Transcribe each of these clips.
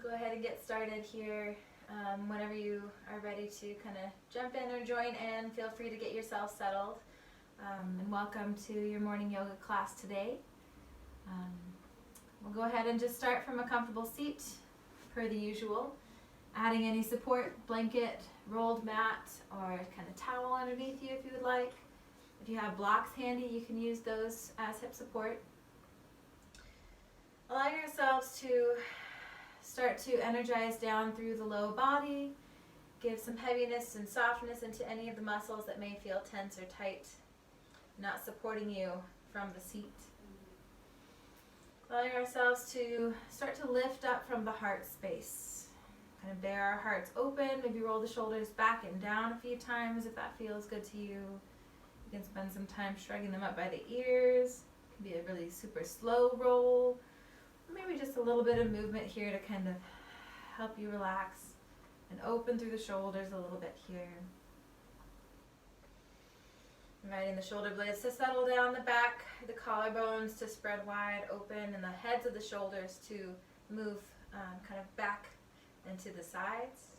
Go ahead and get started here. Whenever you are ready to kind of jump in or join in, feel free to get yourself settled. And welcome to your morning yoga class today. We'll go ahead and just start from a comfortable seat per the usual, adding any support, blanket, rolled mat, or kind of towel underneath you if you would like. If you have blocks handy, you can use those as hip support. Allowing yourselves to start to energize down through the low body, give some heaviness and softness into any of the muscles that may feel tense or tight, not supporting you from the seat. Allowing ourselves to start to lift up from the heart space. Kind of bear our hearts open, maybe roll the shoulders back and down a few times if that feels good to you. You can spend some time shrugging them up by the ears. It can be a really super slow roll. Maybe just a little bit of movement here to kind of help you relax and open through the shoulders a little bit here. Inviting the shoulder blades to settle down the back, the collarbones to spread wide open, and the heads of the shoulders to move kind of back and to the sides.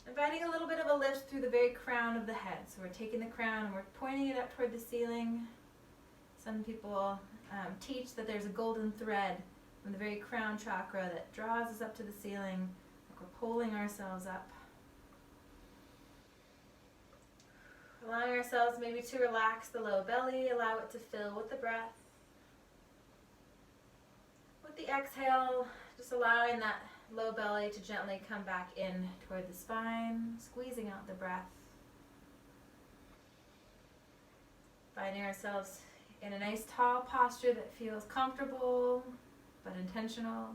Inviting a little bit of a lift through the very crown of the head. So we're taking the crown and we're pointing it up toward the ceiling. Some people teach that there's a golden thread from the very crown chakra that draws us up to the ceiling, like we're pulling ourselves up. Allowing ourselves maybe to relax the low belly, allow it to fill with the breath. With the exhale, just allowing that low belly to gently come back in toward the spine, squeezing out the breath. Finding ourselves in a nice tall posture that feels comfortable but intentional.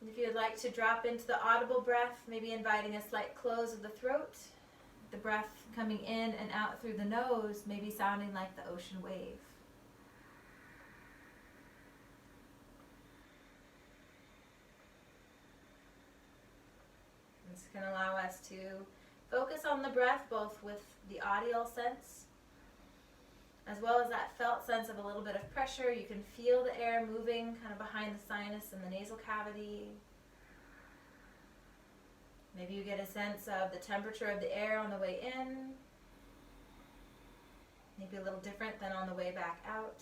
And if you'd like to drop into the audible breath, maybe inviting a slight close of the throat, the breath coming in and out through the nose, maybe sounding like the ocean wave. This can allow us to focus on the breath both with the audial sense as well as that felt sense of a little bit of pressure. You can feel the air moving kind of behind the sinus and the nasal cavity. Maybe you get a sense of the temperature of the air on the way in. Maybe a little different than on the way back out.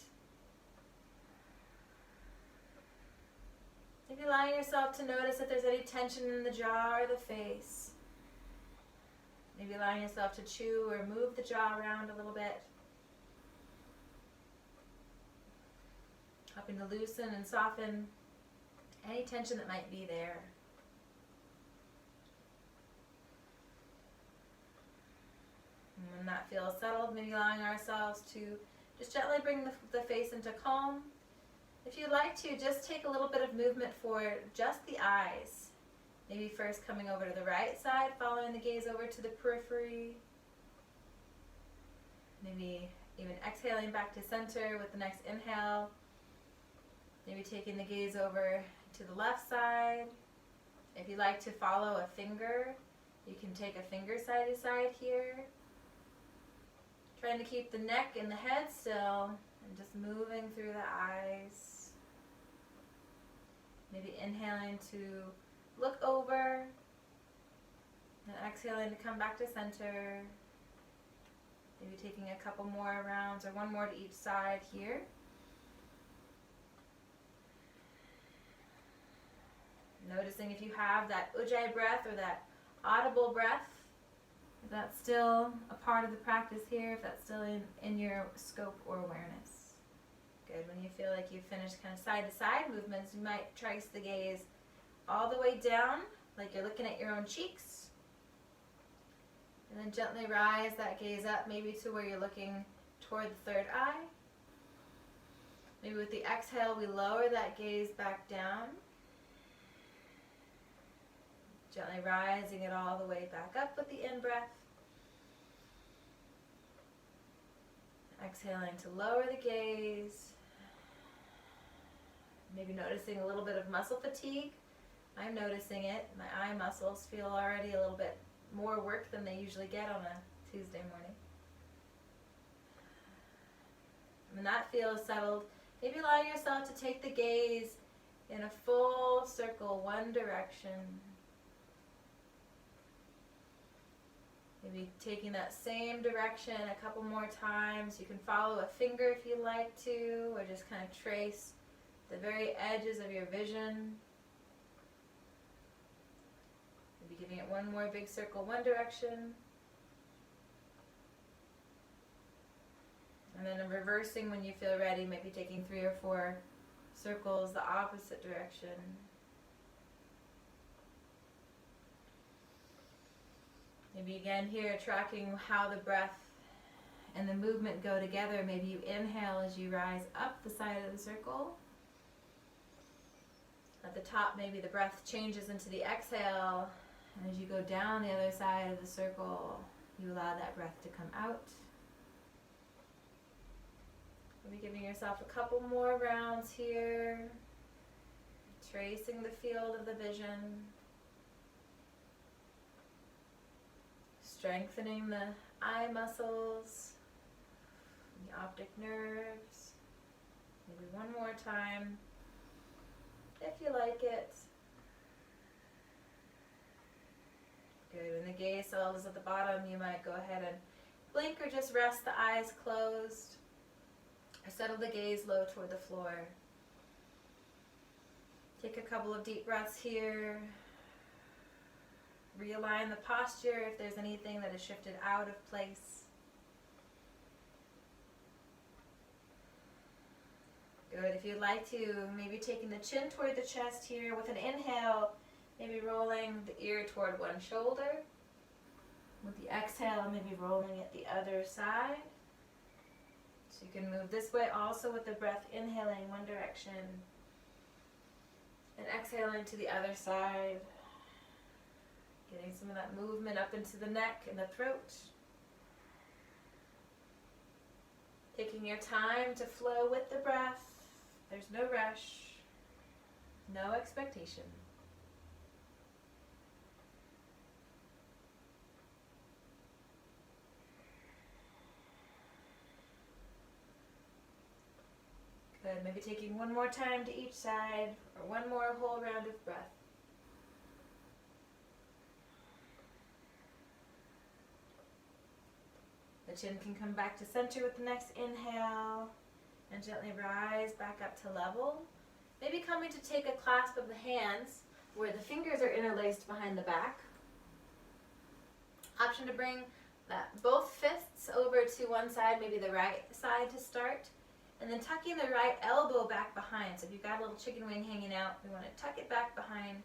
Maybe allowing yourself to notice if there's any tension in the jaw or the face. Maybe allowing yourself to chew or move the jaw around a little bit. Helping to loosen and soften any tension that might be there. And when that feels settled, maybe allowing ourselves to just gently bring the face into calm. If you'd like to, just take a little bit of movement for just the eyes. Maybe first coming over to the right side, following the gaze over to the periphery. Maybe even exhaling back to center with the next inhale. Maybe taking the gaze over to the left side. If you'd like to follow a finger, you can take a finger side to side here. Trying to keep the neck and the head still and just moving through the eyes. Maybe inhaling to look over and exhaling to come back to center. Maybe taking a couple more rounds or one more to each side here. Noticing if you have that ujjayi breath or that audible breath, if that's still a part of the practice here, if that's still in your scope or awareness. Good. When you feel like you've finished kind of side to side movements, you might trace the gaze all the way down, like you're looking at your own cheeks. And then gently rise that gaze up, maybe to where you're looking toward the third eye. Maybe with the exhale, we lower that gaze back down. Gently rising it all the way back up with the in-breath. Exhaling to lower the gaze. Maybe noticing a little bit of muscle fatigue. I'm noticing it. My eye muscles feel already a little bit more work than they usually get on a Tuesday morning. When that feels settled, Maybe allow yourself to take the gaze in a full circle, one direction. Maybe taking that same direction a couple more times. You can follow a finger if you like to, or just kind of trace the very edges of your vision. Maybe giving it one more big circle, one direction. And then reversing when you feel ready, maybe taking 3 or 4 circles the opposite direction. Maybe again here tracking how the breath and the movement go together. Maybe you inhale as you rise up the side of the circle. At the top, maybe the breath changes into the exhale. And as you go down the other side of the circle, you allow that breath to come out. Maybe giving yourself a couple more rounds here. Tracing the field of the vision. Strengthening the eye muscles, the optic nerves. Maybe one more time, if you like it. Good. When the gaze settles at the bottom, you might go ahead and blink or just rest the eyes closed. Or settle the gaze low toward the floor. Take a couple of deep breaths here. Realign the posture if there's anything that is shifted out of place. Good. If you'd like to, maybe taking the chin toward the chest here with an inhale, maybe rolling the ear toward one shoulder. With the exhale, maybe rolling it the other side. So you can move this way also with the breath, inhaling one direction and exhaling to the other side. Getting some of that movement up into the neck and the throat. Taking your time to flow with the breath. There's no rush, no expectation. Good. Maybe taking one more time to each side, or one more whole round of breath. The chin can come back to center with the next inhale and gently rise back up to level. Maybe coming to take a clasp of the hands where the fingers are interlaced behind the back. Option to bring both fists over to one side, maybe the right side to start. And then tucking the right elbow back behind. So if you've got a little chicken wing hanging out, we want to tuck it back behind.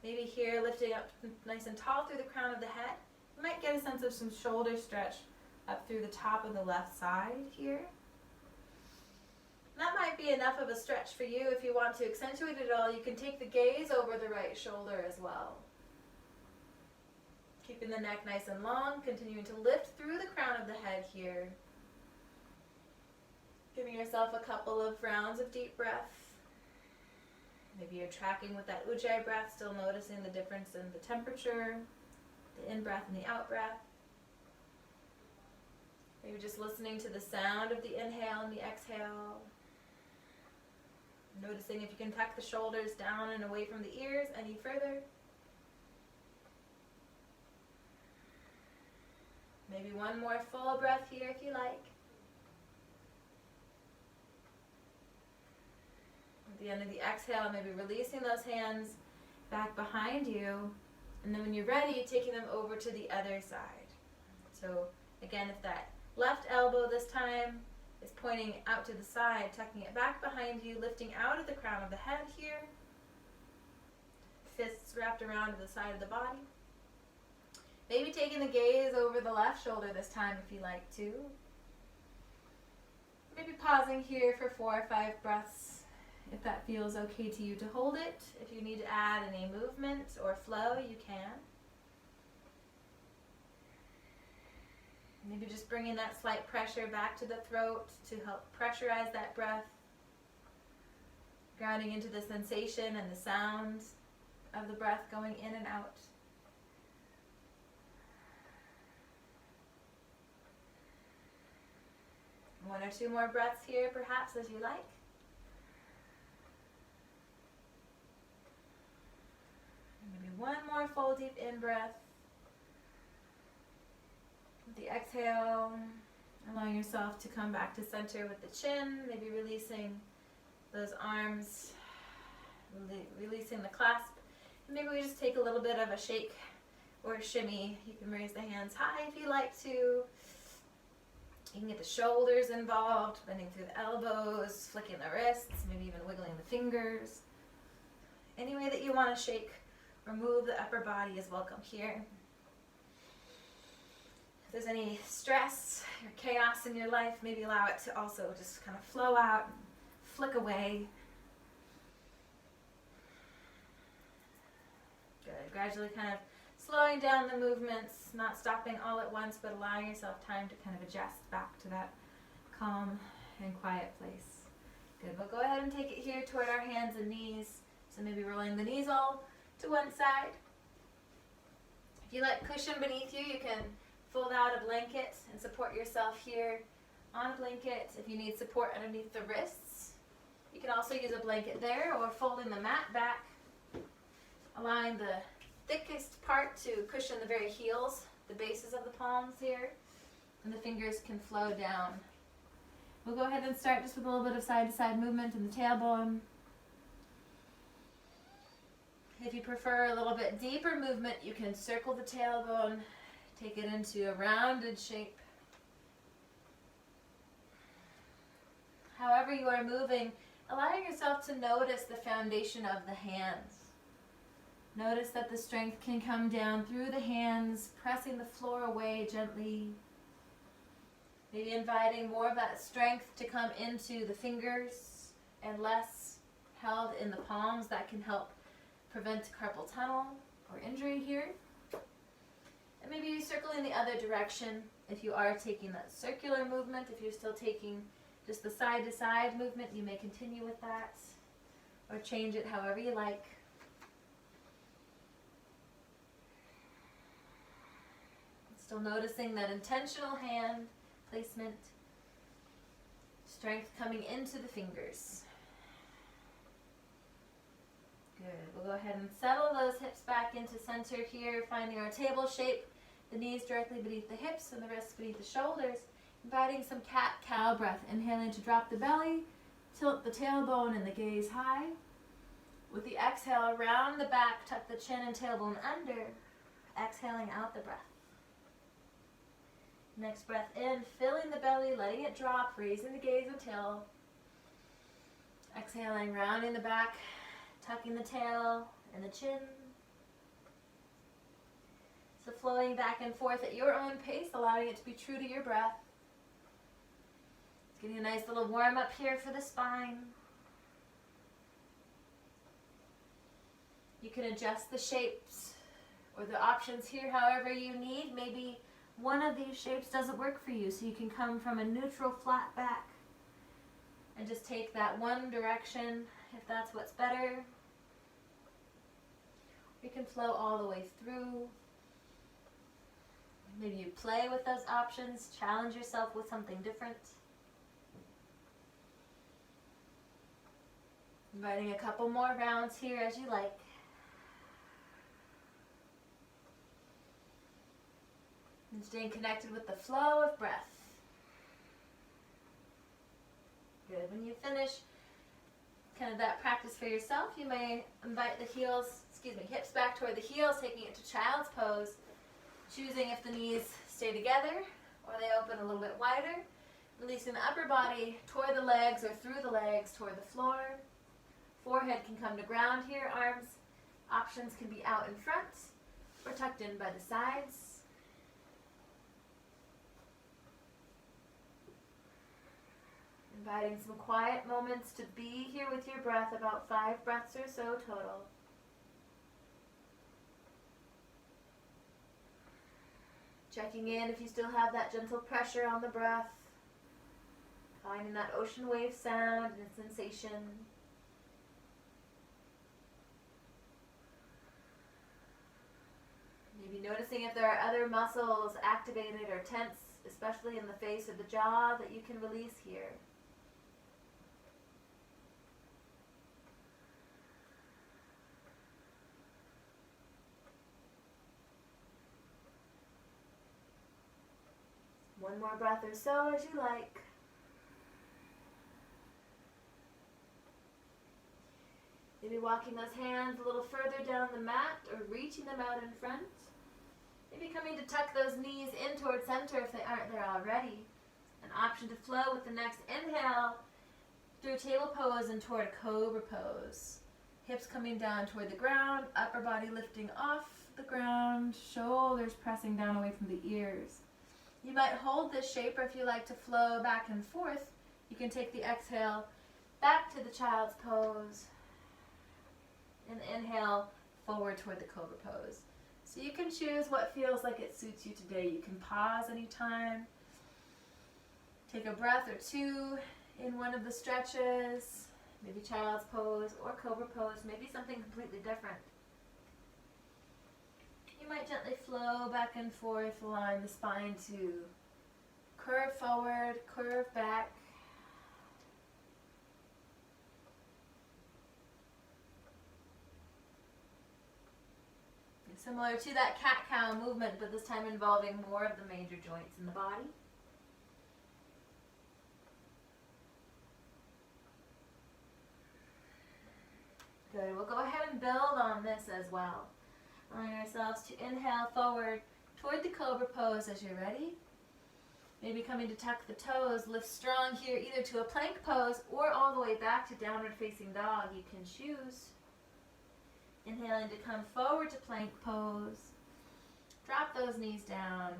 Maybe here lifting up nice and tall through the crown of the head. You might get a sense of some shoulder stretch up through the top of the left side here. That might be enough of a stretch for you. If you want to accentuate it all, you can take the gaze over the right shoulder as well. Keeping the neck nice and long, continuing to lift through the crown of the head here. Giving yourself a couple of rounds of deep breath. Maybe you're tracking with that ujjayi breath, still noticing the difference in the temperature, the in-breath and the out-breath. Maybe just listening to the sound of the inhale and the exhale. Noticing if you can tuck the shoulders down and away from the ears any further. Maybe one more full breath here if you like. At the end of the exhale, maybe releasing those hands back behind you. And then when you're ready, taking them over to the other side. So again, if that left elbow this time is pointing out to the side, tucking it back behind you, lifting out of the crown of the head here. Fists wrapped around to the side of the body. Maybe taking the gaze over the left shoulder this time if you like to. Maybe pausing here for 4 or 5 breaths if that feels okay to you to hold it. If you need to add any movement or flow, you can. Maybe just bringing that slight pressure back to the throat to help pressurize that breath. Grounding into the sensation and the sound of the breath going in and out. One or two more breaths here, perhaps, as you like. One more full deep in-breath. With the exhale, allowing yourself to come back to center with the chin, maybe releasing those arms, releasing the clasp. And maybe we just take a little bit of a shake or a shimmy. You can raise the hands high if you like to. You can get the shoulders involved, bending through the elbows, flicking the wrists, maybe even wiggling the fingers. Any way that you want to shake or move the upper body is welcome here. If there's any stress or chaos in your life, maybe allow it to also just kind of flow out, flick away. Good. Gradually kind of slowing down the movements, not stopping all at once, but allowing yourself time to kind of adjust back to that calm and quiet place. Good. We'll go ahead and take it here toward our hands and knees. So maybe rolling the knees all to one side. If you like cushion beneath you, you can fold out a blanket and support yourself here on a blanket. If you need support underneath the wrists, you can also use a blanket there, or folding the mat back, allowing the thickest part to cushion the very heels, the bases of the palms here, and the fingers can flow down. We'll go ahead and start just with a little bit of side-to-side movement in the tailbone. If you prefer a little bit deeper movement, you can circle the tailbone, take it into a rounded shape. However you are moving, allowing yourself to notice the foundation of the hands. Notice that the strength can come down through the hands, pressing the floor away gently. Maybe inviting more of that strength to come into the fingers and less held in the palms. That can help prevent carpal tunnel or injury here. And maybe circling the other direction if you are taking that circular movement. If you're still taking just the side-to-side movement, you may continue with that or change it however you like. Still noticing that intentional hand placement, strength coming into the fingers. Good. We'll go ahead and settle those hips back into center here, finding our table shape, the knees directly beneath the hips and the wrists beneath the shoulders. Inviting some cat-cow breath, inhaling to drop the belly, tilt the tailbone and the gaze high. With the exhale, round the back, tuck the chin and tailbone under, exhaling out the breath. Next breath in, filling the belly, letting it drop, raising the gaze until. Exhaling, rounding the back, tucking the tail and the chin. So flowing back and forth at your own pace, allowing it to be true to your breath. Getting a nice little warm up here for the spine. You can adjust the shapes or the options here however you need. Maybe one of these shapes doesn't work for you, so you can come from a neutral flat back and just take that one direction if that's what's better. You can flow all the way through. Maybe you play with those options, challenge yourself with something different. Inviting a couple more rounds here as you like. And staying connected with the flow of breath. Good. When you finish kind of that practice for yourself, you may invite the hips back toward the heels, taking it to child's pose, choosing if the knees stay together or they open a little bit wider, releasing the upper body toward the legs or through the legs toward the floor. Forehead can come to ground here. Arms options can be out in front or tucked in by the sides. Inviting some quiet moments to be here with your breath, about 5 breaths or so total. Checking in if you still have that gentle pressure on the breath. Finding that ocean wave sound and sensation. Maybe noticing if there are other muscles activated or tense, especially in the face or the jaw, that you can release here. One more breath or so as you like. Maybe walking those hands a little further down the mat or reaching them out in front. Maybe coming to tuck those knees in towards center if they aren't there already. An option to flow with the next inhale through table pose and toward cobra pose. Hips coming down toward the ground, upper body lifting off the ground, shoulders pressing down away from the ears. You might hold this shape, or if you like to flow back and forth, you can take the exhale back to the child's pose and inhale forward toward the cobra pose. So you can choose what feels like it suits you today. You can pause anytime. Take a breath or two in one of the stretches, maybe child's pose or cobra pose, maybe something completely different. You might gently flow back and forth, allowing the spine to curve forward, curve back. Similar to that cat-cow movement, but this time involving more of the major joints in the body. Good. We'll go ahead and build on this as well. Allowing ourselves to inhale forward toward the cobra pose as you're ready. Maybe coming to tuck the toes, lift strong here either to a plank pose or all the way back to downward facing dog. You can choose. Inhaling to come forward to plank pose. Drop those knees down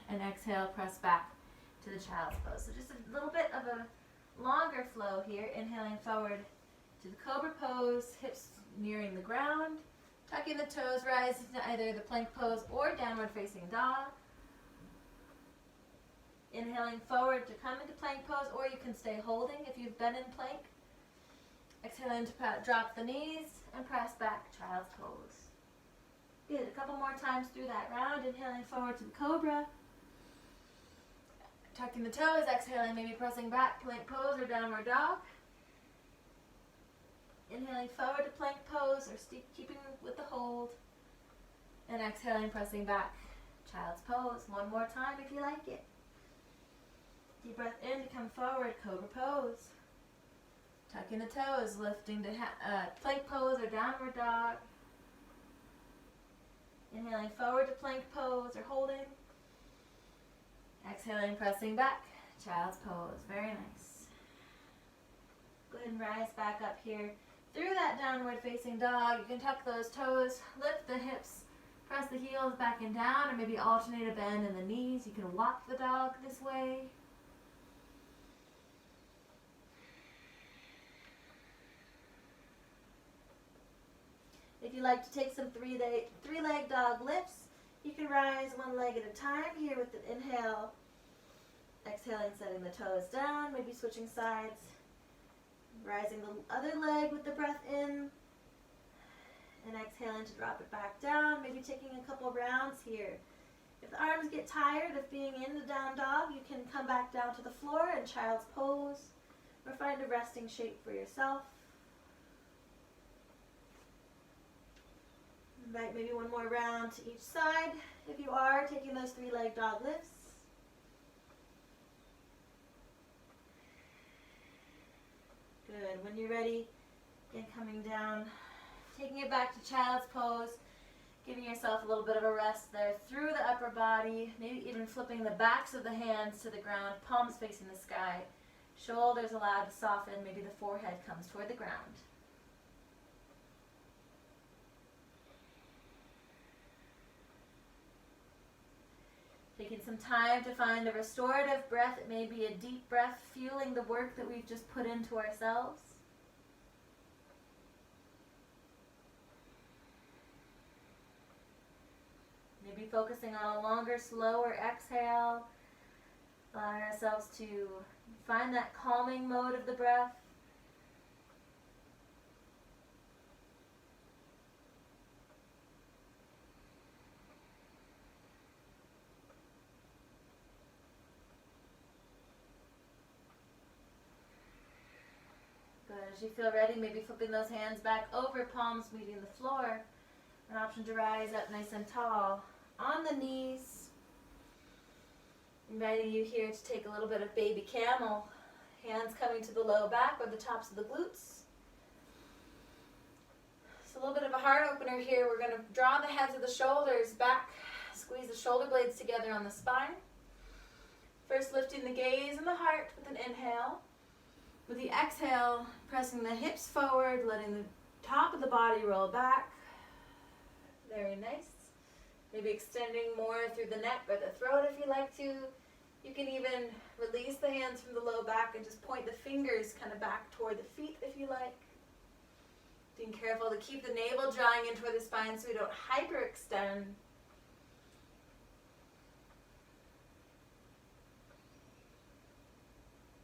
and exhale, press back to the child's pose. So just a little bit of a longer flow here. Inhaling forward to the cobra pose, hips nearing the ground. Tucking the toes, rise to either the plank pose or downward facing dog. Inhaling forward to come into plank pose, or you can stay holding if you've been in plank. Exhaling to drop the knees and press back, child's pose. Good, a couple more times through that round. Inhaling forward to the cobra. Tucking the toes, exhaling, maybe pressing back, plank pose or downward dog. Inhaling forward to plank pose or keeping with the hold. And exhaling, pressing back, child's pose. One more time if you like it. Deep breath in to come forward, cobra pose. Tucking the toes, lifting to plank pose or downward dog. Inhaling forward to plank pose or holding. Exhaling, pressing back, child's pose. Very nice. Go ahead and rise back up here through that downward facing dog. You can tuck those toes, lift the hips, press the heels back and down, or maybe alternate a bend in the knees. You can walk the dog this way. If you like to take some three-leg dog lifts, you can rise one leg at a time here with an inhale. Exhaling, setting the toes down, maybe switching sides. Rising the other leg with the breath in. And exhaling to drop it back down, maybe taking a couple rounds here. If the arms get tired of being in the down dog, you can come back down to the floor in child's pose, or find a resting shape for yourself. Invite maybe one more round to each side if you are taking those three-leg dog lifts. Good. When you're ready, again coming down, taking it back to child's pose, giving yourself a little bit of a rest there through the upper body, maybe even flipping the backs of the hands to the ground, palms facing the sky, shoulders allowed to soften, maybe the forehead comes toward the ground. Taking some time to find a restorative breath. It may be a deep breath, fueling the work that we've just put into ourselves. Maybe focusing on a longer, slower exhale. Allowing ourselves to find that calming mode of the breath. As you feel ready, maybe flipping those hands back over, palms meeting the floor. An option to rise up nice and tall on the knees. Inviting you here to take a little bit of baby camel. Hands coming to the low back or the tops of the glutes. So a little bit of a heart opener here. We're going to draw the heads of the shoulders back. Squeeze the shoulder blades together on the spine. First lifting the gaze and the heart with an inhale. With the exhale, pressing the hips forward, letting the top of the body roll back. Very nice. Maybe extending more through the neck or the throat if you like to. You can even release the hands from the low back and just point the fingers kind of back toward the feet if you like. Being careful to keep the navel drawing in toward the spine so we don't hyperextend.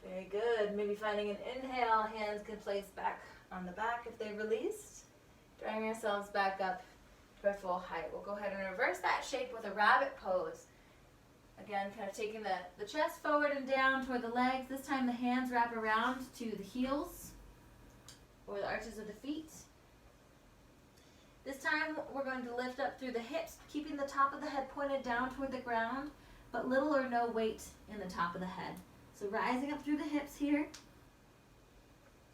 Very good. Maybe finding an inhale, hands can place back on the back if they've released. Drawing ourselves back up to our full height. We'll go ahead and reverse that shape with a rabbit pose. Again, kind of taking the chest forward and down toward the legs. This time the hands wrap around to the heels or the arches of the feet. This time we're going to lift up through the hips, keeping the top of the head pointed down toward the ground, but little or no weight in the top of the head. So rising up through the hips here,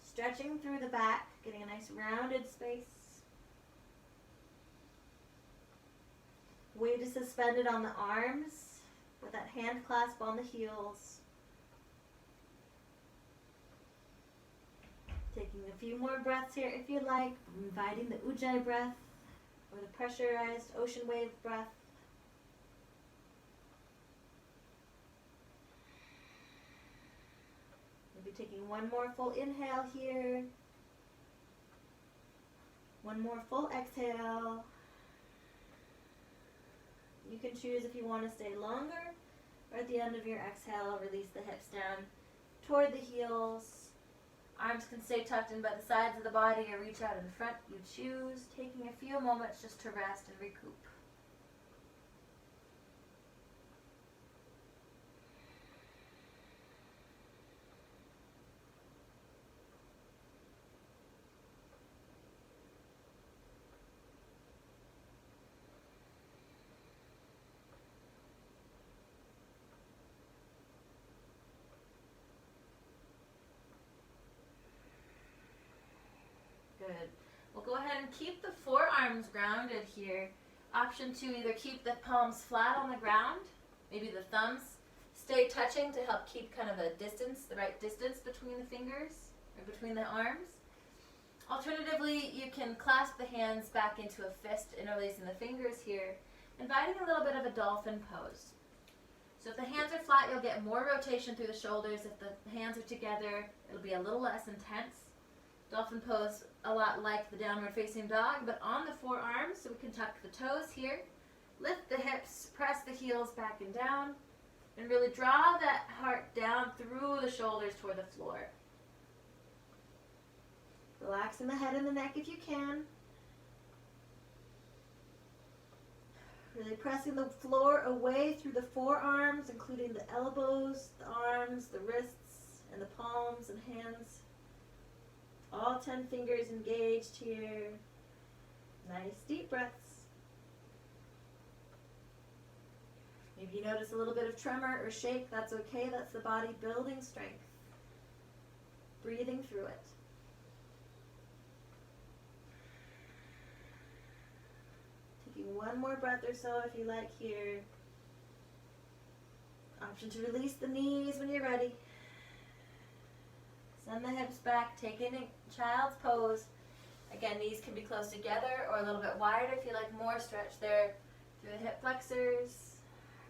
stretching through the back, getting a nice rounded space. Weight is suspended on the arms with that hand clasp on the heels. Taking a few more breaths here if you like, inviting the Ujjayi breath or the pressurized ocean wave breath. Maybe taking one more full inhale here. One more full exhale. You can choose if you want to stay longer, or at the end of your exhale, release the hips down toward the heels. Arms can stay tucked in by the sides of the body or reach out in front. You choose, taking a few moments just to rest and recoup. Good. We'll go ahead and keep the forearms grounded here. Option 2, either keep the palms flat on the ground, maybe the thumbs stay touching to help keep kind of a distance, the right distance between the fingers or between the arms. Alternatively, you can clasp the hands back into a fist, interlacing the fingers here, inviting a little bit of a dolphin pose. So if the hands are flat, you'll get more rotation through the shoulders. If the hands are together, it'll be a little less intense. Dolphin pose, a lot like the downward facing dog, but on the forearms, so we can tuck the toes here. Lift the hips, press the heels back and down, and really draw that heart down through the shoulders toward the floor. Relaxing the head and the neck if you can. Really pressing the floor away through the forearms, including the elbows, the arms, the wrists, and the palms and hands. All 10 fingers engaged here. Nice deep breaths. Maybe you notice a little bit of tremor or shake. That's okay. That's the body building strength. Breathing through it. Taking one more breath or so if you like here. Option to release the knees when you're ready. Send the hips back, take in a child's pose. Again, knees can be close together or a little bit wider if you like more stretch there through the hip flexors.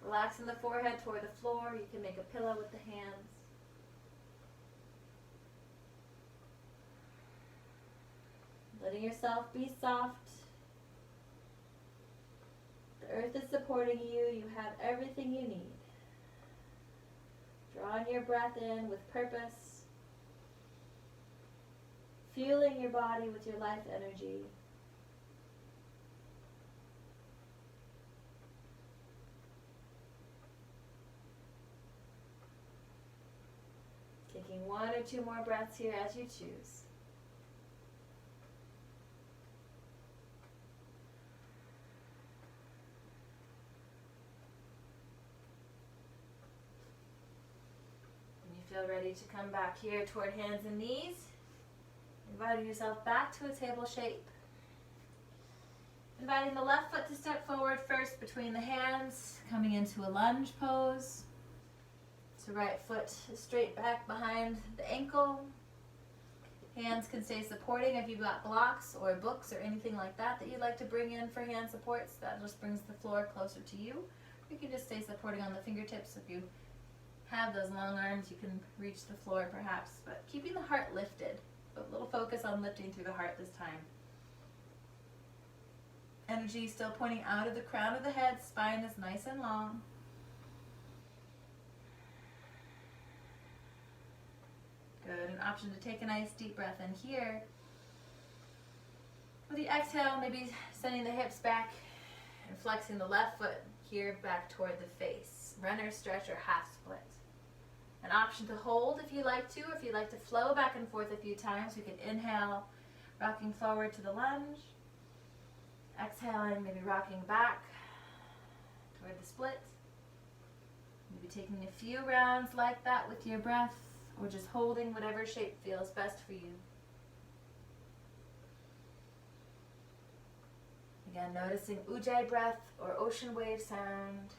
Relaxing the forehead toward the floor. You can make a pillow with the hands. Letting yourself be soft. The earth is supporting you. You have everything you need. Drawing your breath in with purpose. Fueling your body with your life energy. Taking one or two more breaths here as you choose. feel ready to come back here toward hands and knees. Inviting yourself back to a table shape. Inviting the left foot to step forward first between the hands, coming into a lunge pose. So right foot is straight back behind the ankle. Hands can stay supporting if you've got blocks or books or anything like that that you'd like to bring in for hand supports. That just brings the floor closer to you. You can just stay supporting on the fingertips. If you have those long arms, you can reach the floor perhaps, but keeping the heart lifted. But a little focus on lifting through the heart this time. Energy still pointing out of the crown of the head, spine is nice and long. Good, an option to take a nice deep breath in here. With the exhale, maybe sending the hips back and flexing the left foot here back toward the face. Runner stretch or half split. An option to hold if you like to, or if you'd like to flow back and forth a few times, you can inhale, rocking forward to the lunge. Exhaling, maybe rocking back toward the split. Maybe taking a few rounds like that with your breath, or just holding whatever shape feels best for you. Again, noticing ujjayi breath or ocean wave sound.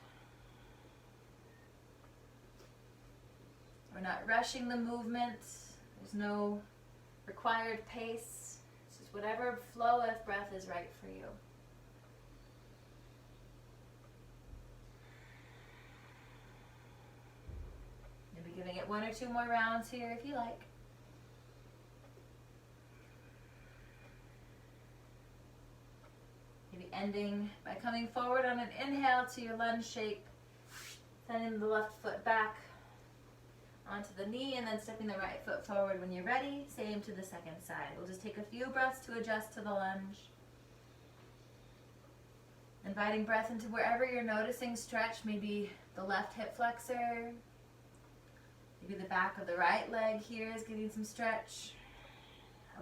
We're not rushing the movement. There's no required pace. It's just whatever flow of breath is right for you. Maybe giving it 1 or 2 more rounds here if you like. Maybe ending by coming forward on an inhale to your lunge shape, sending the left foot back onto the knee and then stepping the right foot forward when you're ready. Same to the second side. We'll just take a few breaths to adjust to the lunge. Inviting breath into wherever you're noticing stretch, maybe the left hip flexor, maybe the back of the right leg here is getting some stretch.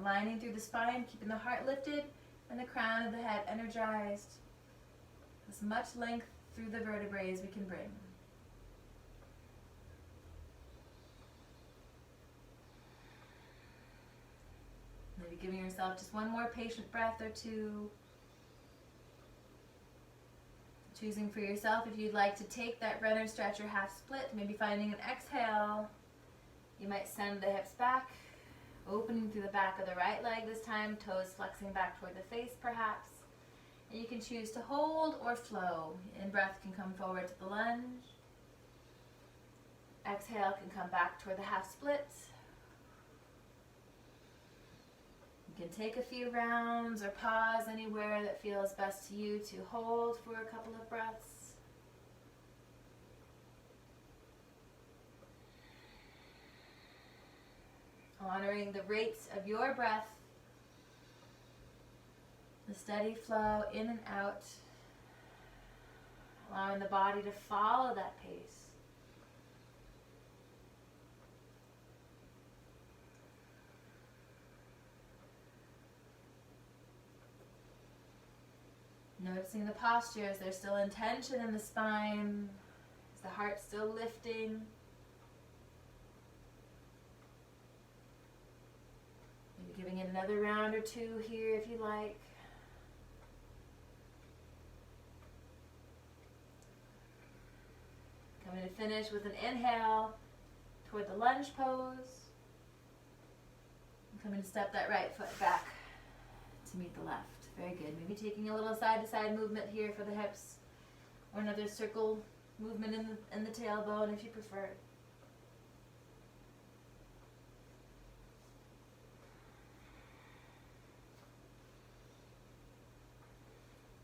Aligning through the spine, keeping the heart lifted and the crown of the head energized. As much length through the vertebrae as we can bring. Maybe giving yourself just 1 more patient breath or 2. Choosing for yourself if you'd like to take that runner stretch or half split, maybe finding an exhale. You might send the hips back, opening through the back of the right leg this time, toes flexing back toward the face perhaps. And you can choose to hold or flow. In-breath can come forward to the lunge. Exhale can come back toward the half split. You can take a few rounds or pause anywhere that feels best to you to hold for a couple of breaths. Honoring the rates of your breath, the steady flow in and out, allowing the body to follow that pace. Noticing the posture, is there still tension in the spine? Is the heart still lifting? Maybe giving it another round or 2 here if you like. Coming to finish with an inhale toward the lunge pose. And coming to step that right foot back to meet the left. Very good. Maybe taking a little side-to-side movement here for the hips, or another circle movement in the tailbone if you prefer.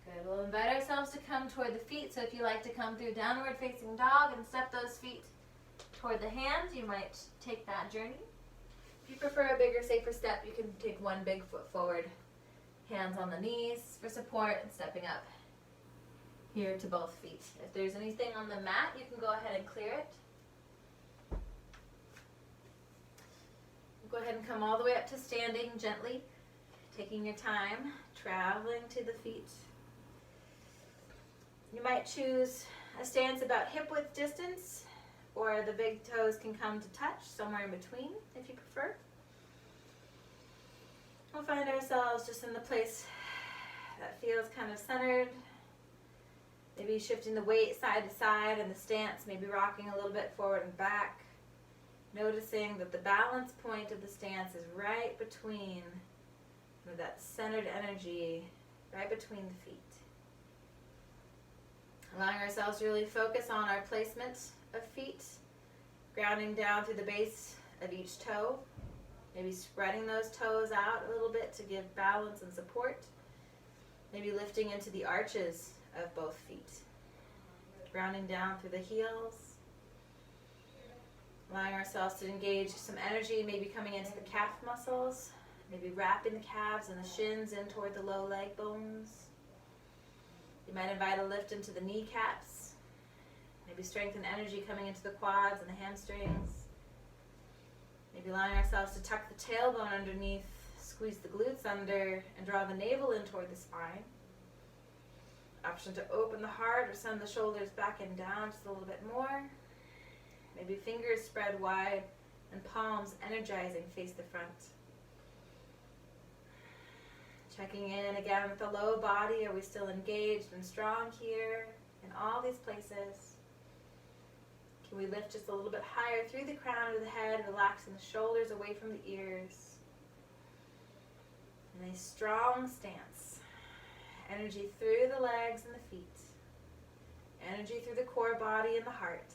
Good. We'll invite ourselves to come toward the feet. So if you like to come through downward facing dog and step those feet toward the hands, you might take that journey. If you prefer a bigger, safer step, you can take 1 big foot forward. Hands on the knees for support and stepping up here to both feet. If there's anything on the mat, you can go ahead and clear it. Go ahead and come all the way up to standing gently, taking your time, traveling to the feet. You might choose a stance about hip width distance or the big toes can come to touch somewhere in between if you prefer. We'll find ourselves just in the place that feels kind of centered. Maybe shifting the weight side to side and the stance, maybe rocking a little bit forward and back. Noticing that the balance point of the stance is right between that centered energy, right between the feet. Allowing ourselves to really focus on our placement of feet, grounding down through the base of each toe. Maybe spreading those toes out a little bit to give balance and support. Maybe lifting into the arches of both feet. Grounding down through the heels. Allowing ourselves to engage some energy, maybe coming into the calf muscles. Maybe wrapping the calves and the shins in toward the low leg bones. You might invite a lift into the kneecaps. Maybe strength and energy coming into the quads and the hamstrings. Maybe allowing ourselves to tuck the tailbone underneath, squeeze the glutes under, and draw the navel in toward the spine. Option to open the heart or send the shoulders back and down just a little bit more. Maybe fingers spread wide and palms energizing face the front. Checking in again with the low body. Are we still engaged and strong here in all these places? Can we lift just a little bit higher through the crown of the head, relaxing the shoulders away from the ears? In a strong stance. Energy through the legs and the feet. Energy through the core body and the heart.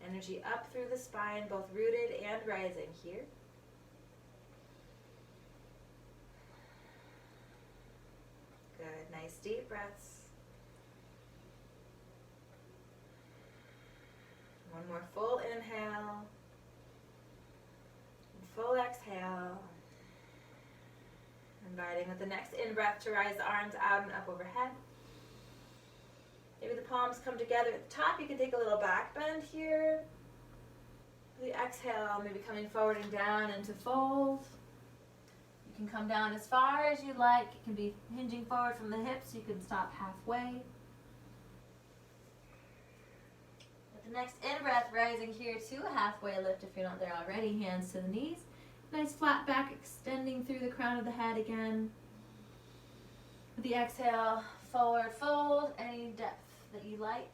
Energy up through the spine, both rooted and rising here. Good, nice deep breaths. One more full inhale. And full exhale. Inviting with the next in-breath to rise the arms out and up overhead. Maybe the palms come together at the top. You can take a little back bend here. The exhale, maybe coming forward and down into fold. You can come down as far as you like. It can be hinging forward from the hips. You can stop halfway. With the next in-breath, rising here to a halfway lift if you're not there already. Hands to the knees. Nice flat back extending through the crown of the head again. With the exhale, forward fold, any depth that you like.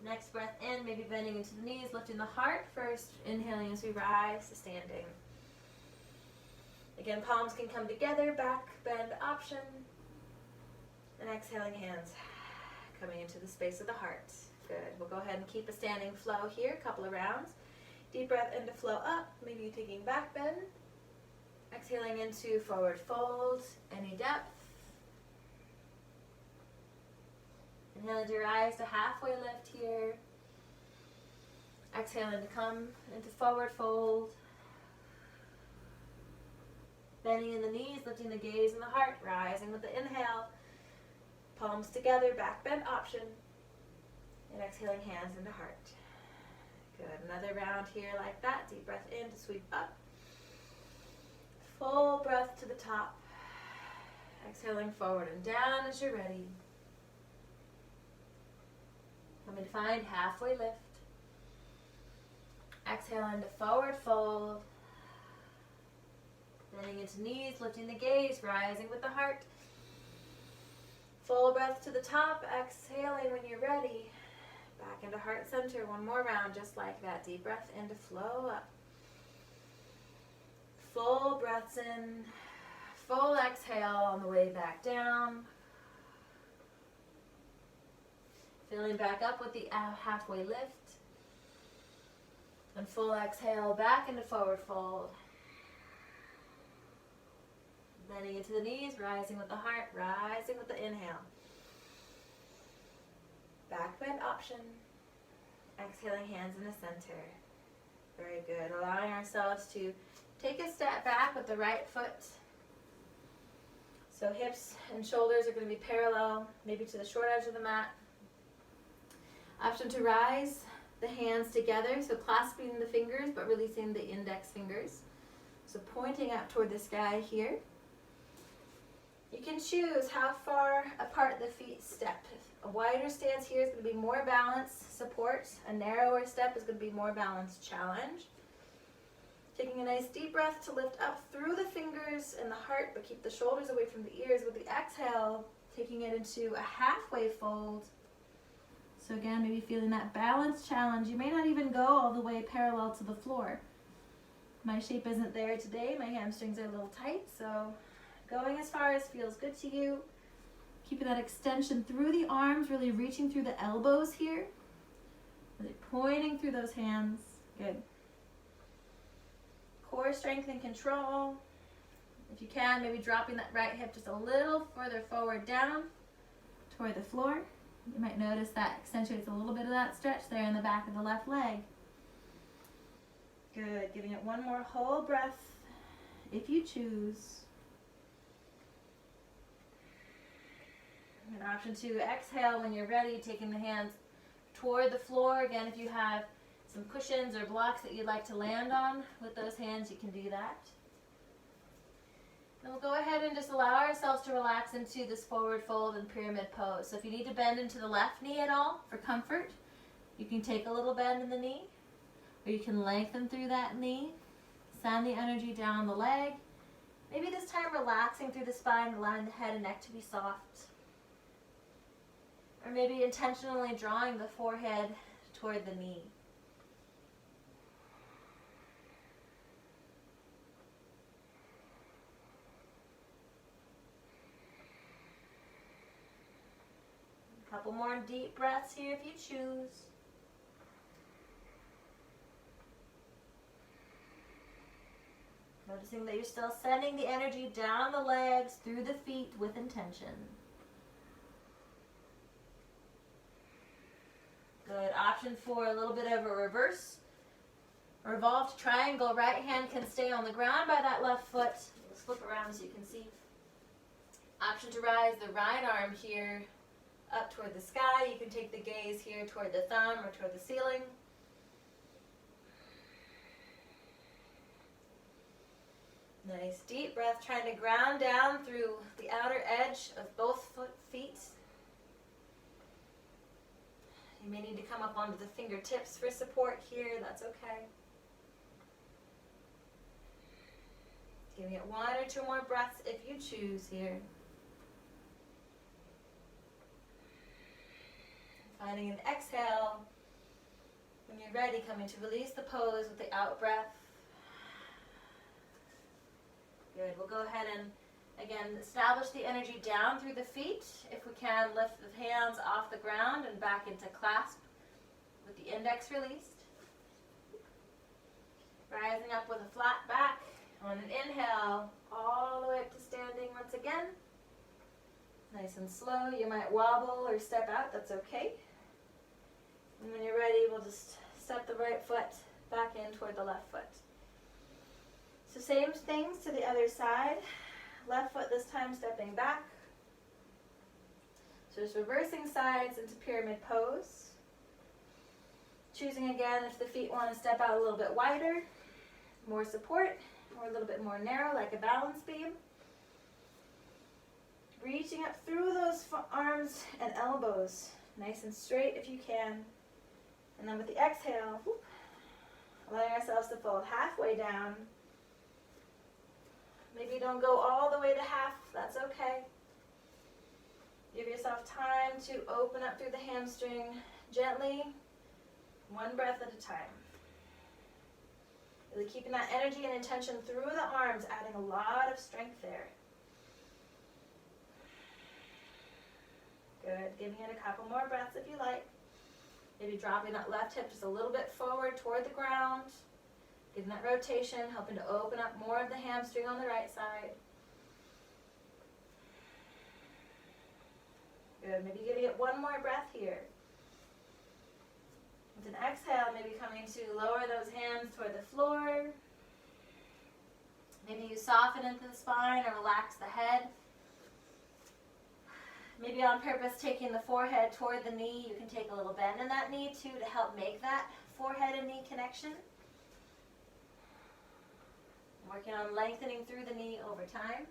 Next breath in, maybe bending into the knees, lifting the heart first, inhaling as we rise to standing. Again, palms can come together, back bend option. And exhaling, hands coming into the space of the heart. Good. We'll go ahead and keep a standing flow here, a couple of rounds. Deep breath in to flow up, maybe taking back bend. Exhaling into forward fold, any depth. Inhaling to rise to halfway lift here. Exhaling to come into forward fold. Bending in the knees, lifting the gaze and the heart, rising with the inhale. Palms together, back bend option. And exhaling, hands into heart. Good, another round here like that. Deep breath in to sweep up. Full breath to the top. Exhaling forward and down as you're ready. Coming to find halfway lift. Exhale into forward fold. Bending into knees, lifting the gaze, rising with the heart. Full breath to the top. Exhaling when you're ready. Back into heart center. One more round just like that. Deep breath in to flow up. Full breaths in. Full exhale on the way back down. Filling back up with the halfway lift. And full exhale back into forward fold. Bending into the knees, rising with the heart, rising with the inhale. Back bend option. Exhaling, hands in the center. Very good. Allowing ourselves to take a step back with the right foot. So hips and shoulders are going to be parallel, maybe to the short edge of the mat. Option to rise the hands together, so clasping the fingers but releasing the index fingers. So pointing up toward the sky here. You can choose how far apart the feet step. A wider stance here is going to be more balance, support. A narrower step is going to be more balance, challenge. Taking a nice deep breath to lift up through the fingers and the heart, but keep the shoulders away from the ears with the exhale, taking it into a halfway fold. So again, maybe feeling that balance challenge. You may not even go all the way parallel to the floor. My shape isn't there today. My hamstrings are a little tight, so going as far as feels good to you. Keeping that extension through the arms, really reaching through the elbows here. Really pointing through those hands. Good. Core strength and control. If you can, maybe dropping that right hip just a little further forward down toward the floor. You might notice that accentuates a little bit of that stretch there in the back of the left leg. Good. Giving it one more whole breath if you choose. And option 2, exhale when you're ready, taking the hands toward the floor. Again, if you have some cushions or blocks that you'd like to land on with those hands, you can do that. And we'll go ahead and just allow ourselves to relax into this forward fold and pyramid pose. So if you need to bend into the left knee at all for comfort, you can take a little bend in the knee, or you can lengthen through that knee, send the energy down the leg. Maybe this time relaxing through the spine, allowing the head and neck to be soft. Or maybe intentionally drawing the forehead toward the knee. A couple more deep breaths here if you choose. Noticing that you're still sending the energy down the legs, through the feet with intention. Good. Option 4, a little bit of a reverse. Revolved triangle. Right hand can stay on the ground by that left foot. Let's flip around so you can see. Option to rise the right arm here up toward the sky. You can take the gaze here toward the thumb or toward the ceiling. Nice deep breath, trying to ground down through the outer edge of both feet. You may need to come up onto the fingertips for support here, that's okay. Giving it 1 or 2 more breaths if you choose here. Finding an exhale. When you're ready, coming to release the pose with the out breath. Good. We'll go ahead and, again, establish the energy down through the feet. If we can, lift the hands off the ground and back into clasp with the index released. Rising up with a flat back. On an inhale, all the way up to standing once again. Nice and slow. You might wobble or step out. That's okay. And when you're ready, we'll just step the right foot back in toward the left foot. So same things to the other side. Left foot this time stepping back. So just reversing sides into pyramid pose. Choosing again if the feet want to step out a little bit wider, more support, or a little bit more narrow like a balance beam. Reaching up through those arms and elbows, nice and straight if you can. And then with the exhale, whoop, allowing ourselves to fold halfway down. Maybe don't go all the way to half, that's okay. Give yourself time to open up through the hamstring gently, 1 breath at a time. Really keeping that energy and intention through the arms, adding a lot of strength there. Good, giving it a couple more breaths if you like. Maybe dropping that left hip just a little bit forward toward the ground. Getting that rotation, helping to open up more of the hamstring on the right side. Good, maybe giving it 1 more breath here. With an exhale, maybe coming to lower those hands toward the floor. Maybe you soften into the spine or relax the head. Maybe on purpose taking the forehead toward the knee. You can take a little bend in that knee too to help make that forehead and knee connection. Working on lengthening through the knee over time.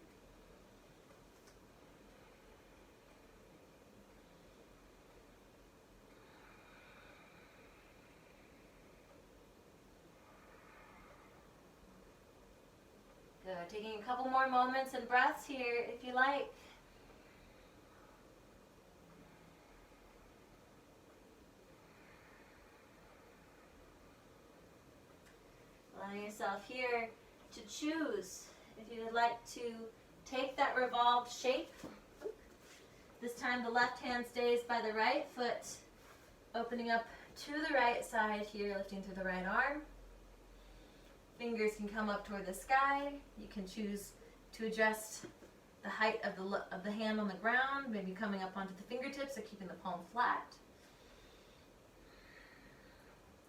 Good. Taking a couple more moments and breaths here if you like. Allowing yourself here to choose if you would like to take that revolved shape. This time the left hand stays by the right foot, opening up to the right side here, lifting through the right arm. Fingers can come up toward the sky. You can choose to adjust the height of the hand on the ground, maybe coming up onto the fingertips or keeping the palm flat.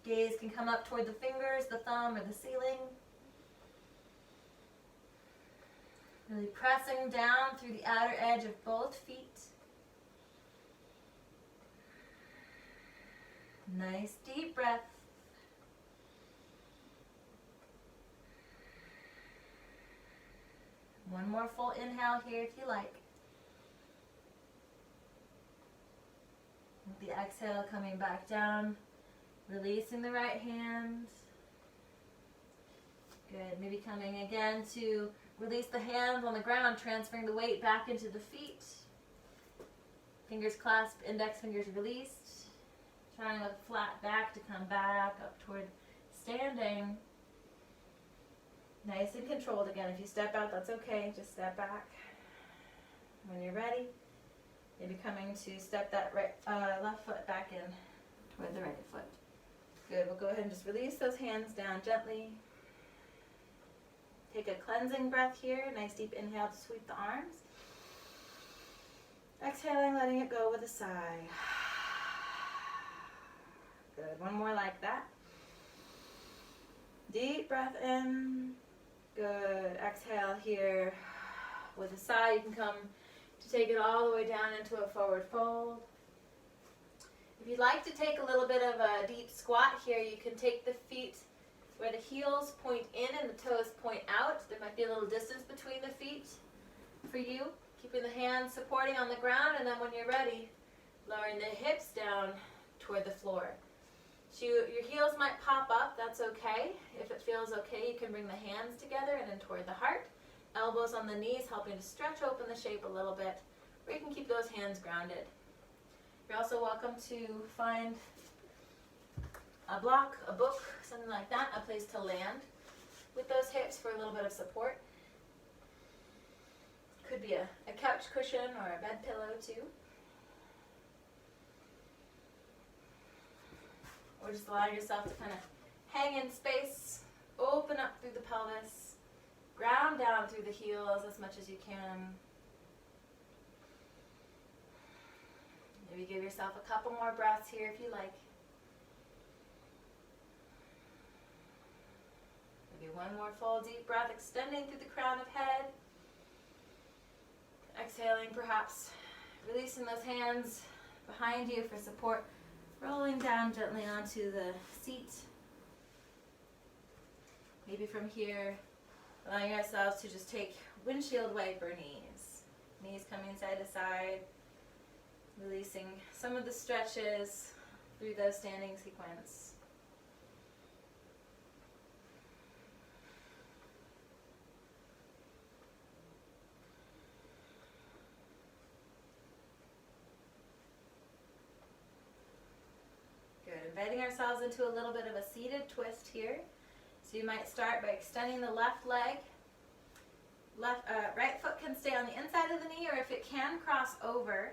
Gaze can come up toward the fingers, the thumb, or the ceiling. Really pressing down through the outer edge of both feet. Nice deep breath. One more full inhale here if you like. With the exhale coming back down, releasing the right hand. Good. Maybe coming again to release the hands on the ground, transferring the weight back into the feet. Fingers clasped, index fingers released. Trying with flat back to come back up toward standing. Nice and controlled again. If you step out, that's okay. Just step back. When you're ready, maybe coming to step that left foot back in toward the right foot. Good. We'll go ahead and just release those hands down gently. Take a cleansing breath here. Nice deep inhale to sweep the arms. Exhaling, letting it go with a sigh. Good. One more like that. Deep breath in. Good. Exhale here. With a sigh, you can come to take it all the way down into a forward fold. If you'd like to take a little bit of a deep squat here, you can take the feet where the heels point in and the toes point out. There might be a little distance between the feet for you. Keeping the hands supporting on the ground, and then when you're ready, lowering the hips down toward the floor. So your heels might pop up, that's okay. If it feels okay, you can bring the hands together and in toward the heart. Elbows on the knees, helping to stretch open the shape a little bit, or you can keep those hands grounded. You're also welcome to find a block, a book, something like that, a place to land with those hips for a little bit of support. Could be a couch cushion or a bed pillow too. Or just allow yourself to kind of hang in space, open up through the pelvis, ground down through the heels as much as you can. Maybe give yourself a couple more breaths here if you like. Maybe one more full deep breath, extending through the crown of head. Exhaling, perhaps releasing those hands behind you for support. Rolling down gently onto the seat. Maybe from here, allowing yourselves to just take windshield wiper knees. Knees coming side to side. Releasing some of the stretches through the standing sequence. Inviting ourselves into a little bit of a seated twist here. So you might start by extending the left leg. Right foot can stay on the inside of the knee, or if it can cross over,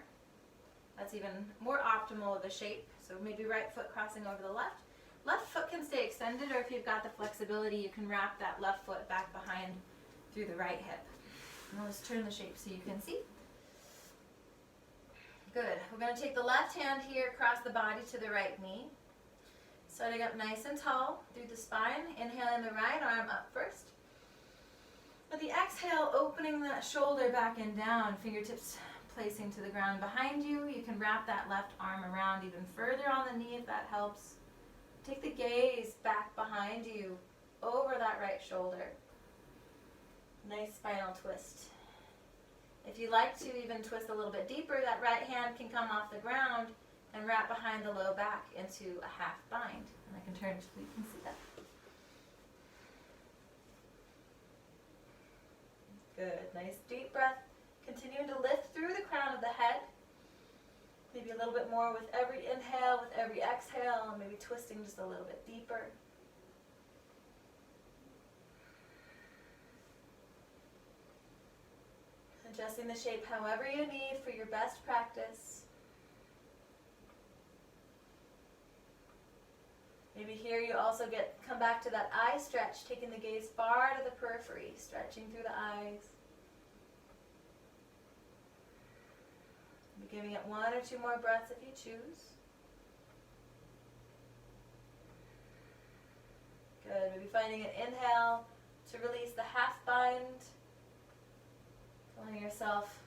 that's even more optimal of a shape. So maybe right foot crossing over the left. Left foot can stay extended, or if you've got the flexibility, you can wrap that left foot back behind through the right hip. And I'll just turn the shape so you can see. Good. We're going to take the left hand here across the body to the right knee. Starting up nice and tall through the spine. Inhaling the right arm up first. With the exhale, opening that shoulder back and down, fingertips placing to the ground behind you. You can wrap that left arm around even further on the knee if that helps. Take the gaze back behind you, over that right shoulder. Nice spinal twist. If you like to even twist a little bit deeper, that right hand can come off the ground and wrap behind the low back into a half bind. And I can turn so you can see that. Good. Nice deep breath. Continuing to lift through the crown of the head. Maybe a little bit more with every inhale, with every exhale, maybe twisting just a little bit deeper. Adjusting the shape however you need for your best practice. Maybe here you also come back to that eye stretch, taking the gaze far to the periphery, stretching through the eyes. Maybe giving it 1 or 2 more breaths if you choose. Good. Maybe finding an inhale to release the half bind. Telling yourself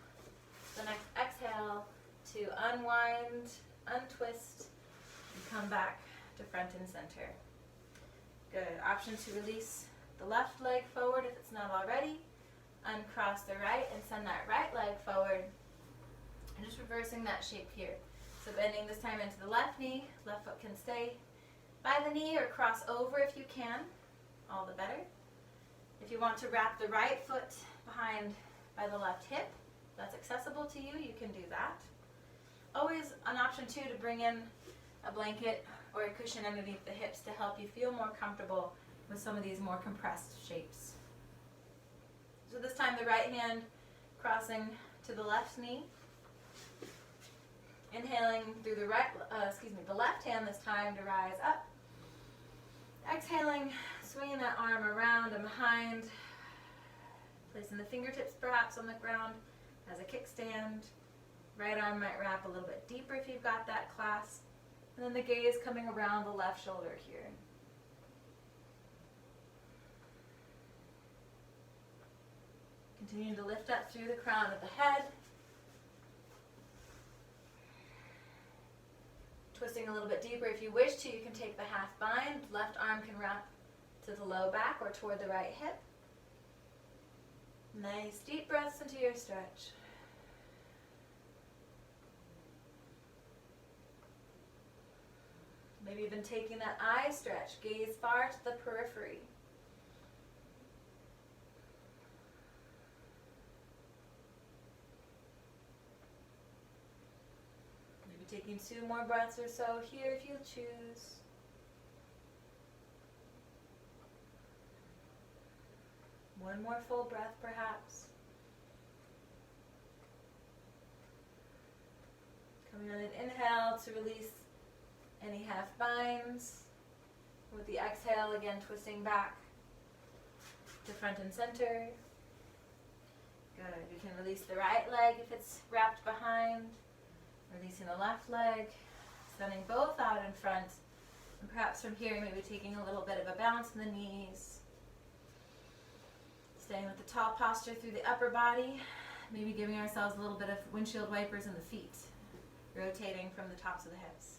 the next exhale to unwind, untwist, and come back to front and center. Good. Option to release the left leg forward if it's not already. Uncross the right and send that right leg forward. And just reversing that shape here. So bending this time into the left knee. Left foot can stay by the knee or cross over if you can. All the better. If you want to wrap the right foot behind by the left hip, if that's accessible to you, you can do that. Always an option too to bring in a blanket or a cushion underneath the hips to help you feel more comfortable with some of these more compressed shapes. So this time the right hand crossing to the left knee. Inhaling through the the left hand this time to rise up. Exhaling, swinging that arm around and behind. Placing the fingertips perhaps on the ground as a kickstand. Right arm might wrap a little bit deeper if you've got that clasp. And then the gaze coming around the left shoulder here. Continuing to lift up through the crown of the head. Twisting a little bit deeper if you wish to, you can take the half bind. Left arm can wrap to the low back or toward the right hip. Nice deep breaths into your stretch. Maybe even taking that eye stretch, gaze far to the periphery. Maybe taking 2 more breaths or so here if you choose. One more full breath perhaps. Coming on an inhale to release any half binds. With the exhale, again twisting back to front and center. Good. You can release the right leg if it's wrapped behind. Releasing the left leg. Sending both out in front. And perhaps from here, maybe taking a little bit of a bounce in the knees. Staying with the tall posture through the upper body. Maybe giving ourselves a little bit of windshield wipers in the feet. Rotating from the tops of the hips.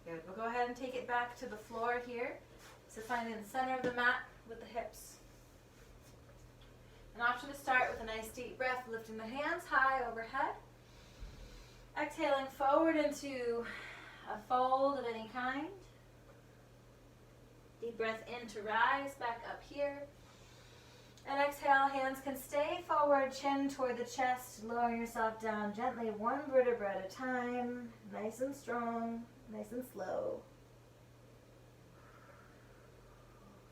Good. We'll go ahead and take it back to the floor here. So finding the center of the mat with the hips. An option to start with a nice deep breath, lifting the hands high overhead. Exhaling forward into a fold of any kind. Deep breath in to rise back up here. And exhale, hands can stay forward, chin toward the chest, lowering yourself down gently, 1 vertebra at a time, nice and strong, nice and slow.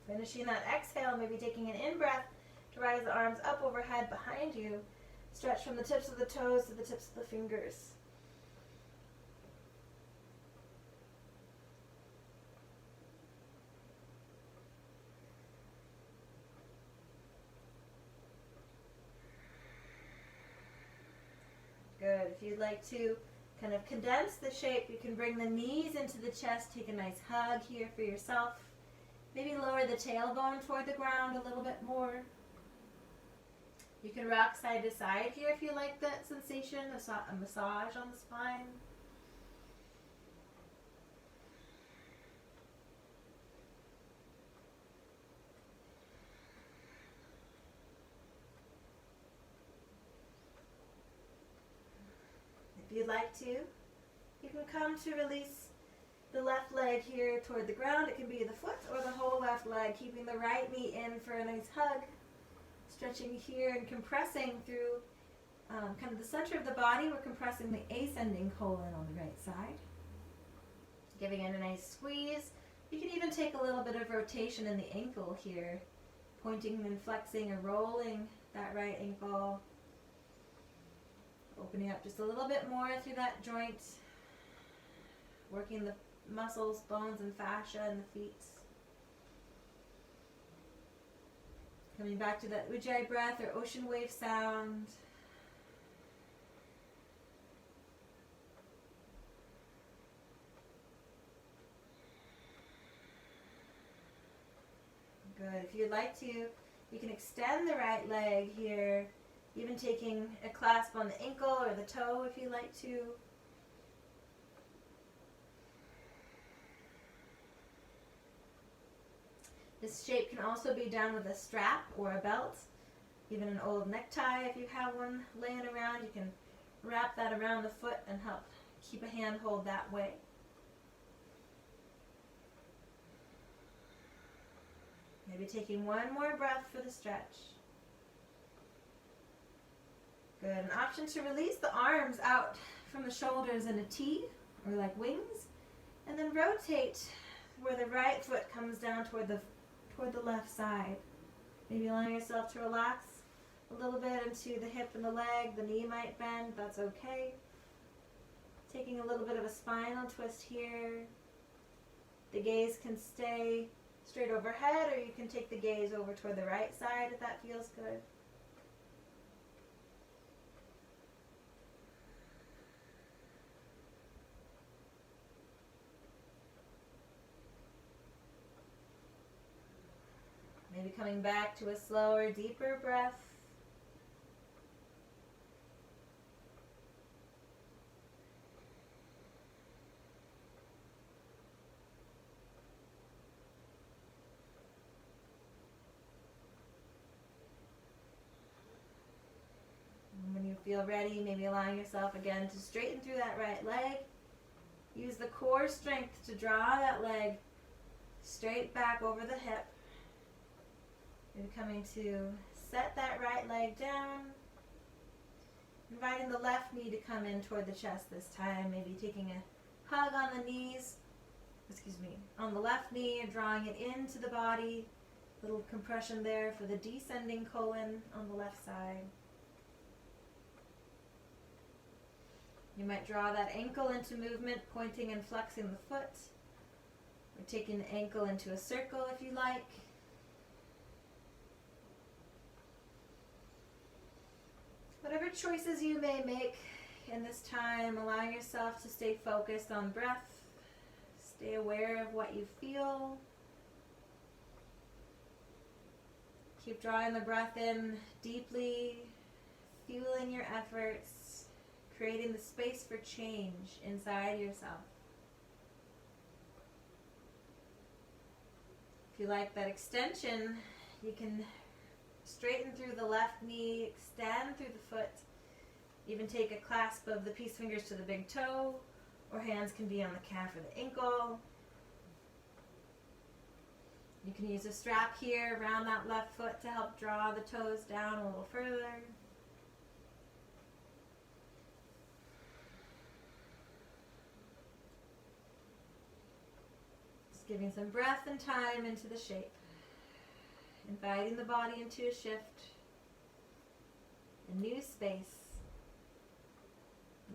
Finishing that exhale, maybe taking an in-breath to rise the arms up overhead behind you. Stretch from the tips of the toes to the tips of the fingers. Good. If you'd like to kind of condense the shape, you can bring the knees into the chest, take a nice hug here for yourself. Maybe lower the tailbone toward the ground a little bit more. You can rock side to side here if you like that sensation, a massage on the spine. If you'd like to, you can come to release the left leg here toward the ground. It can be the foot or the whole left leg, keeping the right knee in for a nice hug. Stretching here and compressing through kind of the center of the body. We're compressing the ascending colon on the right side. Giving it a nice squeeze. You can even take a little bit of rotation in the ankle here, pointing and flexing or rolling that right ankle. Opening up just a little bit more through that joint, working the muscles, bones, and fascia in the feet. Coming back to that Ujjayi breath or ocean wave sound. Good. If you'd like to, you can extend the right leg here, even taking a clasp on the ankle or the toe if you like to. This shape can also be done with a strap or a belt, even an old necktie if you have one laying around. You can wrap that around the foot and help keep a handhold that way. Maybe taking one more breath for the stretch. Good. An option to release the arms out from the shoulders in a T or like wings, and then rotate where the right foot comes down toward the left side. Maybe allowing yourself to relax a little bit into the hip and the leg. The knee might bend. That's okay. Taking a little bit of a spinal twist here. The gaze can stay straight overhead, or you can take the gaze over toward the right side if that feels good. Maybe coming back to a slower, deeper breath. When you feel ready, maybe allowing yourself again to straighten through that right leg. Use the core strength to draw that leg straight back over the hip. Maybe coming to set that right leg down. Inviting the left knee to come in toward the chest this time. Maybe taking a hug on the knees, on the left knee and drawing it into the body. Little compression there for the descending colon on the left side. You might draw that ankle into movement, pointing and flexing the foot, or taking the ankle into a circle if you like. Whatever choices you may make in this time, allowing yourself to stay focused on breath, stay aware of what you feel. Keep drawing the breath in deeply, fueling your efforts, creating the space for change inside yourself. If you like that extension, you can straighten through the left knee, extend through the foot, even take a clasp of the peace fingers to the big toe, or hands can be on the calf or the ankle. You can use a strap here around that left foot to help draw the toes down a little further. Just giving some breath and time into the shape. Inviting the body into a shift, a new space,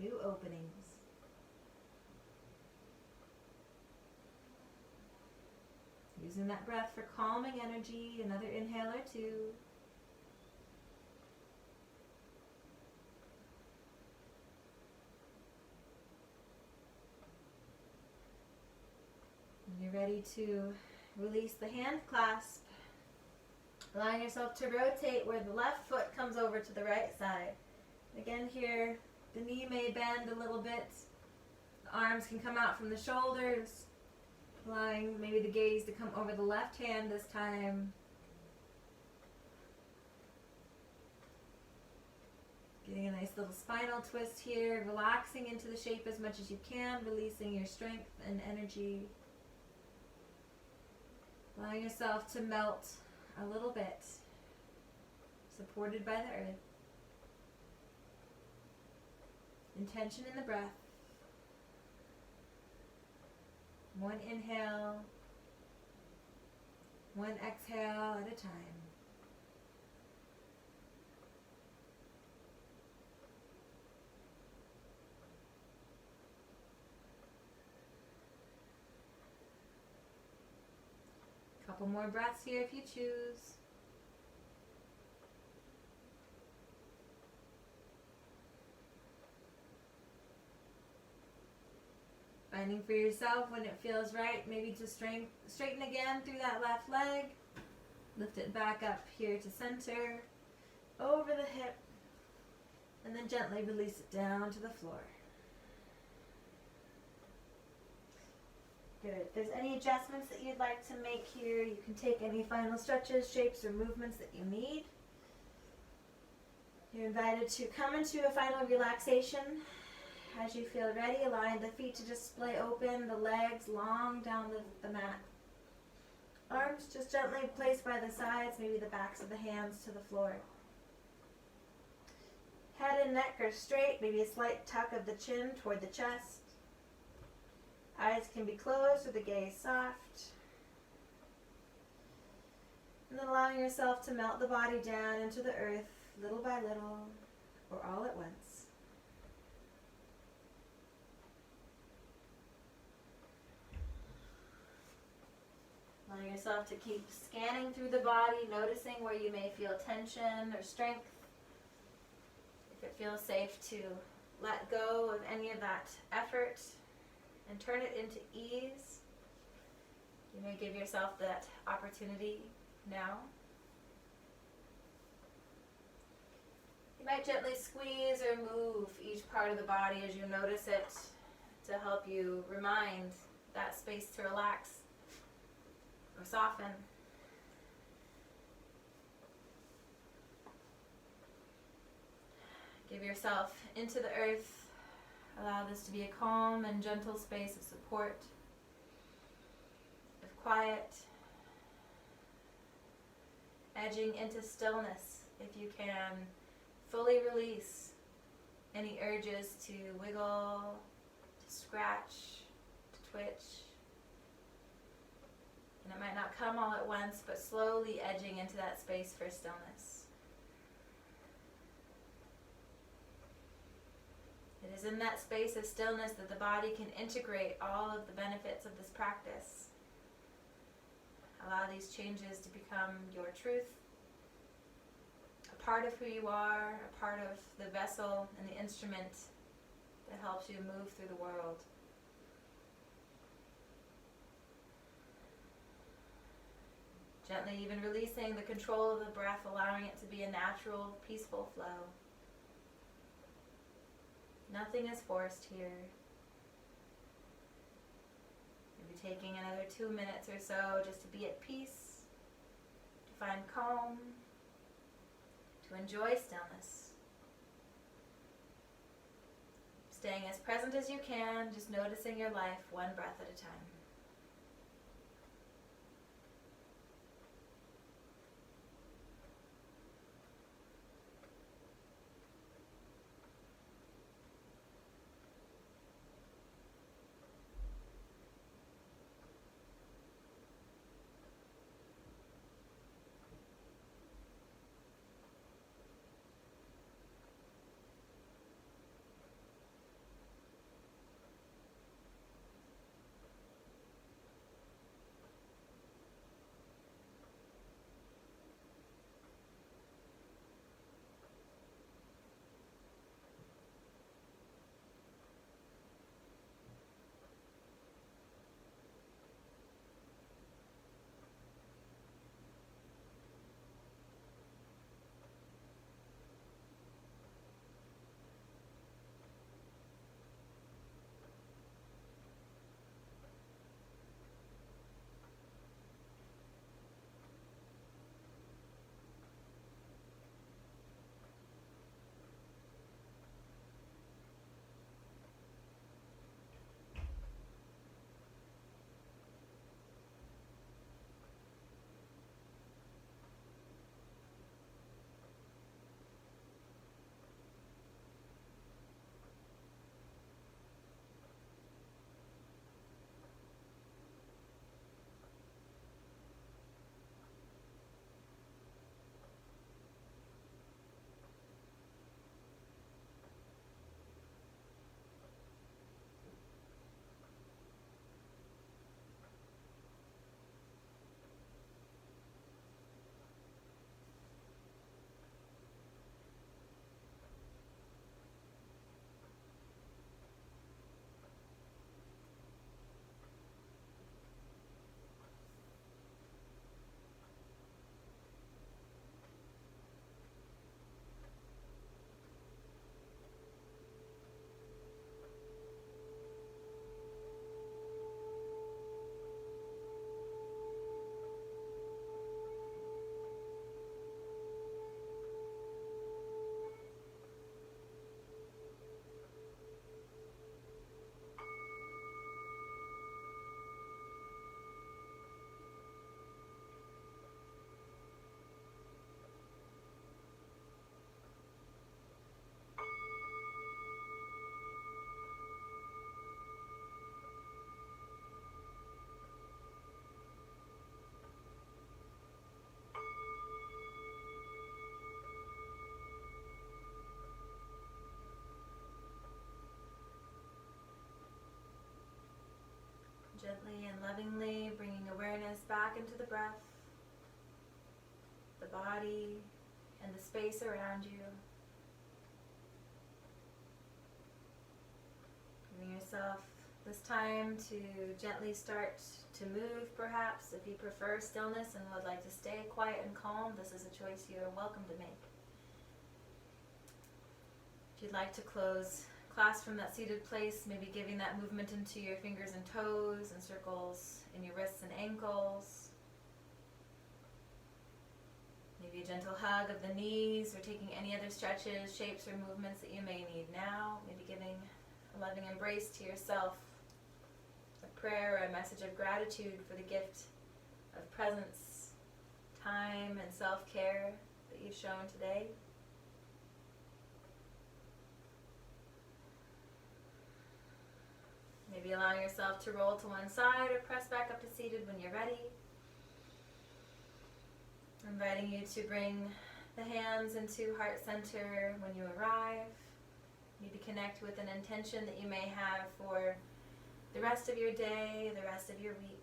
new openings. Using that breath for calming energy, another inhale or two. When you're ready to release the hand clasp, allowing yourself to rotate where the left foot comes over to the right side. Again here, the knee may bend a little bit. The arms can come out from the shoulders. Allowing maybe the gaze to come over the left hand this time. Getting a nice little spinal twist here, relaxing into the shape as much as you can, releasing your strength and energy. Allowing yourself to melt a little bit, supported by the earth. Intention in the breath. One inhale, one exhale at a time. Couple more breaths here if you choose. Finding for yourself when it feels right, maybe to straighten again through that left leg. Lift it back up here to center, over the hip, and then gently release it down to the floor. Good. If there's any adjustments that you'd like to make here, you can take any final stretches, shapes, or movements that you need. You're invited to come into a final relaxation. As you feel ready, allowing the feet to just splay open, the legs long down the mat. Arms just gently placed by the sides, maybe the backs of the hands to the floor. Head and neck are straight, maybe a slight tuck of the chin toward the chest. Eyes can be closed or the gaze soft. And then allowing yourself to melt the body down into the earth, little by little, or all at once. Allowing yourself to keep scanning through the body, noticing where you may feel tension or strength. If it feels safe to let go of any of that effort and turn it into ease, you may give yourself that opportunity now. You might gently squeeze or move each part of the body as you notice it to help you remind that space to relax or soften. Give yourself into the earth. Allow this to be a calm and gentle space of support, of quiet, edging into stillness if you can. Fully release any urges to wiggle, to scratch, to twitch. And it might not come all at once, but slowly edging into that space for stillness. It is in that space of stillness that the body can integrate all of the benefits of this practice. Allow these changes to become your truth, a part of who you are, a part of the vessel and the instrument that helps you move through the world. Gently even releasing the control of the breath, allowing it to be a natural, peaceful flow. Nothing is forced here. Maybe taking another 2 minutes or so just to be at peace, to find calm, to enjoy stillness. Staying as present as you can, just noticing your life one breath at a time. Gently and lovingly bringing awareness back into the breath, the body, and the space around you. Giving yourself this time to gently start to move, perhaps. If you prefer stillness and would like to stay quiet and calm, this is a choice you are welcome to make. If you'd like to close class from that seated place, maybe giving that movement into your fingers and toes and circles in your wrists and ankles. Maybe a gentle hug of the knees, or taking any other stretches, shapes, or movements that you may need now. Maybe giving a loving embrace to yourself, a prayer or a message of gratitude for the gift of presence, time, and self-care that you've shown today. Maybe allowing yourself to roll to one side or press back up to seated when you're ready. Inviting you to bring the hands into heart center when you arrive. Maybe connect with an intention that you may have for the rest of your day, the rest of your week.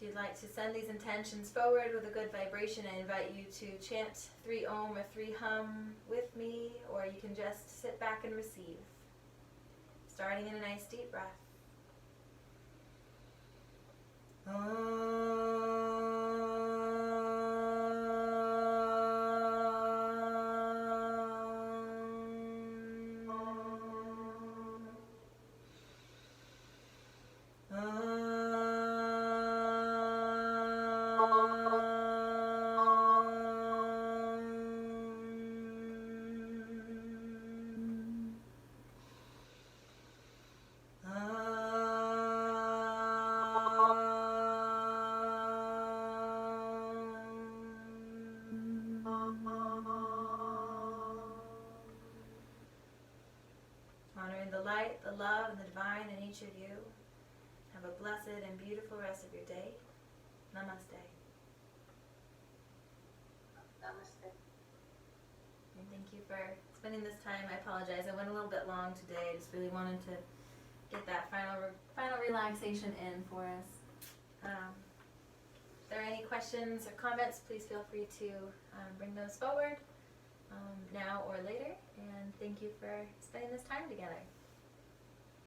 If you'd like to send these intentions forward with a good vibration, I invite you to chant 3 Om or 3 Hum with me, or you can just sit back and receive. Starting in a nice deep breath. Honoring the light, the love, and the divine in each of you. Have a blessed and beautiful rest of your day. Namaste. Namaste. And thank you for spending this time. I apologize. I went a little bit long today. I just really wanted to get that final relaxation in for us. If there are any questions or comments, please feel free to bring those forward now or later. And thank you for spending this time together.